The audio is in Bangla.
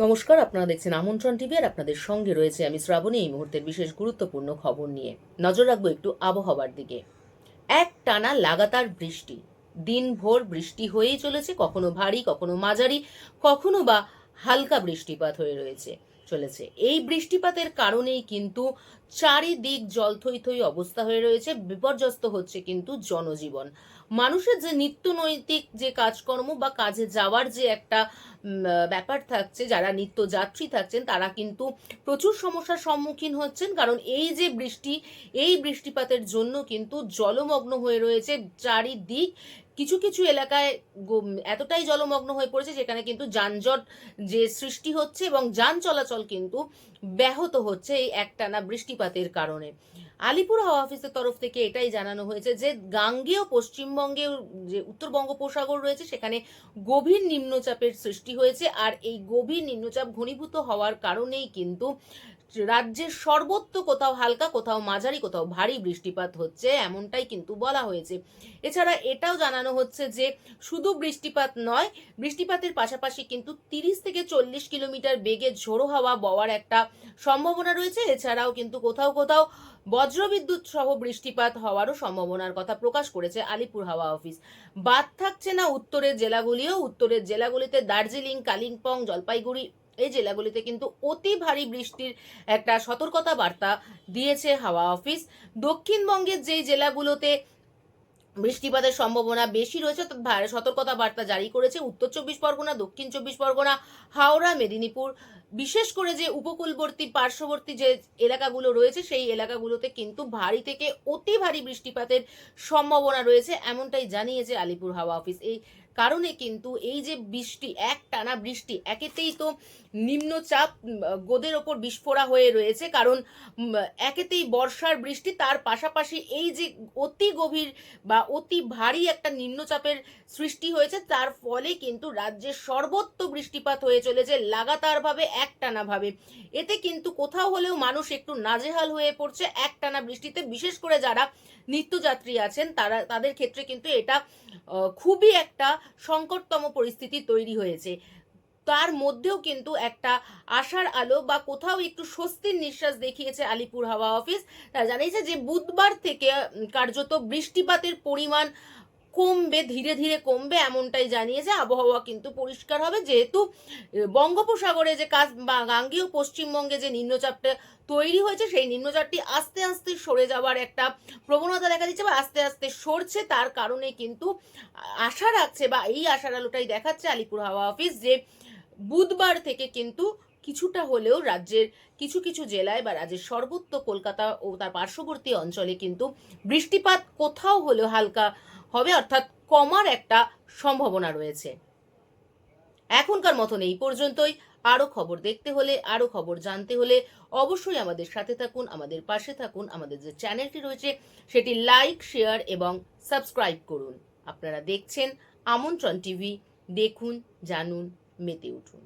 নমস্কার, আপনারা দেখছেন আমন্ত্রণ টিভি আর আপনাদের সঙ্গে রয়েছে আমি শ্রাবণী। এই মুহূর্তের বিশেষ গুরুত্বপূর্ণ খবর নিয়ে নজর রাখবো একটু আবহাওয়ার দিকে। একটানা লাগাতার বৃষ্টি, দিনভর বৃষ্টি হয়েই চলেছে, কখনো ভারী, কখনো মাঝারি, কখনো বা হালকা বৃষ্টিপাত হয়ে চলেছে। এই বৃষ্টিপাতের কারণেই কিন্তু চারিদিক জলথই অবস্থা হয়ে রয়েছে, বিপর্যস্ত হচ্ছে কিন্তু জনজীবন। মানুষের যে নিত্য নৈতিক যে কাজকর্ম বা কাজে যাওয়ার যে একটা ব্যাপার থাকছে, যারা নিত্য যাত্রী থাকছেন তারা কিন্তু প্রচুর সমস্যার সম্মুখীন হচ্ছেন, কারণ এই যে বৃষ্টি, এই বৃষ্টিপাতের জন্য কিন্তু জলমগ্ন হয়ে রয়েছে চারিদিক। কিছু কিছু এলাকায় এতটাই জলমগ্ন হয়ে পড়েছে যেখানে কিন্তু যানজট যে সৃষ্টি হচ্ছে এবং যান চলাচল কিন্তু ব্যাহত হচ্ছে এই একটানা বৃষ্টিপাতের কারণে। আলিপুর হাওয়া অফিসের তরফ থেকে এটাই জানানো হয়েছে যে গাঙ্গেয় পশ্চিমবঙ্গের যে উত্তর বঙ্গোপসাগর রয়েছে সেখানে গভীর নিম্নচাপের সৃষ্টি হয়েছে, আর এই গভীর নিম্নচাপ ঘনীভূত হওয়ার কারণেই কিন্তু রাজ্যের সর্বত্র কোথাও হালকা, কোথাও মাঝারি, কোথাও ভারী বৃষ্টিপাত হচ্ছে, এমনটাই কিন্তু বলা হয়েছে। এছাড়া এটাও জানানো হচ্ছে যে শুধু বৃষ্টিপাত নয়, বৃষ্টিপাতের পাশাপাশি কিন্তু 30 থেকে 40 কিলোমিটার বেগে ঝোড়ো হাওয়া বওয়ার একটা সম্ভাবনা রয়েছে। এছাড়াও কিন্তু কোথাও কোথাও বজ্রবিদ্যুৎ সহ বৃষ্টিপাত হওয়ারও সম্ভাবনার কথা প্রকাশ করেছে আলিপুর হাওয়া অফিস। বাদ থাকছে না উত্তরের জেলাগুলিও। উত্তরের জেলাগুলিতে দার্জিলিং, কালিম্পং, জলপাইগুড়ি এই জেলাগুলিতে কিন্তু অতি ভারী বৃষ্টির একটা সতর্কতা বার্তা দিয়েছে হাওয়া অফিস। দক্ষিণবঙ্গের যেই জেলাগুলোতে বৃষ্টিপাতের সম্ভাবনা বেশি রয়েছে সতর্কতা বার্তা জারি করেছে উত্তর 24 পরগনা, দক্ষিণ 24 পরগনা, হাওড়া, মেদিনীপুর। বিশেষ করে যে উপকূলবর্তী পার্শ্ববর্তী যে এলাকাগুলো রয়েছে সেই এলাকাগুলোতে কিন্তু ভারী থেকে অতি ভারী বৃষ্টিপাতের সম্ভাবনা রয়েছে, এমনটাই জানিয়েছে আলিপুর হাওয়া অফিস। এই কারণে কিন্তু এই যে বৃষ্টি, একটানা বৃষ্টি, একেতেই তো নিম্নচাপ গোদের ওপর বিস্ফোরা হয়ে রয়েছে, কারণ একেতেই বর্ষার বৃষ্টি, তার পাশাপাশি এই যে অতি গভীর বা অতি ভারী একটা নিম্নচাপের সৃষ্টি হয়েছে, তার ফলে কিন্তু রাজ্যের সর্বত্র বৃষ্টিপাত হয়ে চলেছে লাগাতারভাবে, একটানাভাবে। এতে কিন্তু কোথাও হলেও মানুষ একটু নাজেহাল হয়ে পড়ছে একটানা বৃষ্টিতে। বিশেষ করে যারা নিত্যযাত্রী আছেন তাদের ক্ষেত্রে কিন্তু এটা খুবই একটা সংকটতম পরিস্থিতি তৈরি হয়েছে। তার মধ্যেও কিন্তু একটা আশার আলো বা কোথাও একটু স্বস্তির নিঃশ্বাস দেখিয়েছে আলিপুর হাওয়া অফিস। তারা জানিয়েছে যে বুধবার থেকে কার্যত বৃষ্টিপাতের পরিমাণ কমবে, ধীরে ধীরে কমবে, এমনটাই জানিয়েছে। আবহাওয়া কিন্তু পরিষ্কার হবে, যেহেতু বঙ্গোপসাগরে যে বা গাঙ্গেয় পশ্চিমবঙ্গে যে নিম্নচাপটা তৈরি হয়েছে সেই নিম্নচাপটি আস্তে আস্তে সরে যাওয়ার একটা প্রবণতা দেখা দিচ্ছে বা আস্তে আস্তে সরছে। তার কারণে কিন্তু আশা রাখছে বা এই আশার আলোটাই দেখাচ্ছে আলিপুর হাওয়া অফিস যে বুধবার থেকে কিন্তু কিছুটা হলেও রাজ্যের কিছু কিছু জেলায় বা রাজ্যের সর্বত্র কলকাতা ও তার পার্শ্ববর্তী অঞ্চলে কিন্তু বৃষ্টিপাত কোথাও হলেও হালকা হবে, অর্থাৎ কমার একটা সম্ভাবনা রয়েছে। এখনকার মতন এই পর্যন্তই। আরো খবর দেখতে হলে, আরো খবর জানতে হলে অবশ্যই আমাদের সাথে থাকুন, আমাদের পাশে থাকুন। আমাদের যে চ্যানেলটি রয়েছে সেটি লাইক, শেয়ার এবং সাবস্ক্রাইব করুন। আপনারা দেখছেন আমন্ত্রণ টিভি। দেখুন, জানুন, মেতে উঠুন।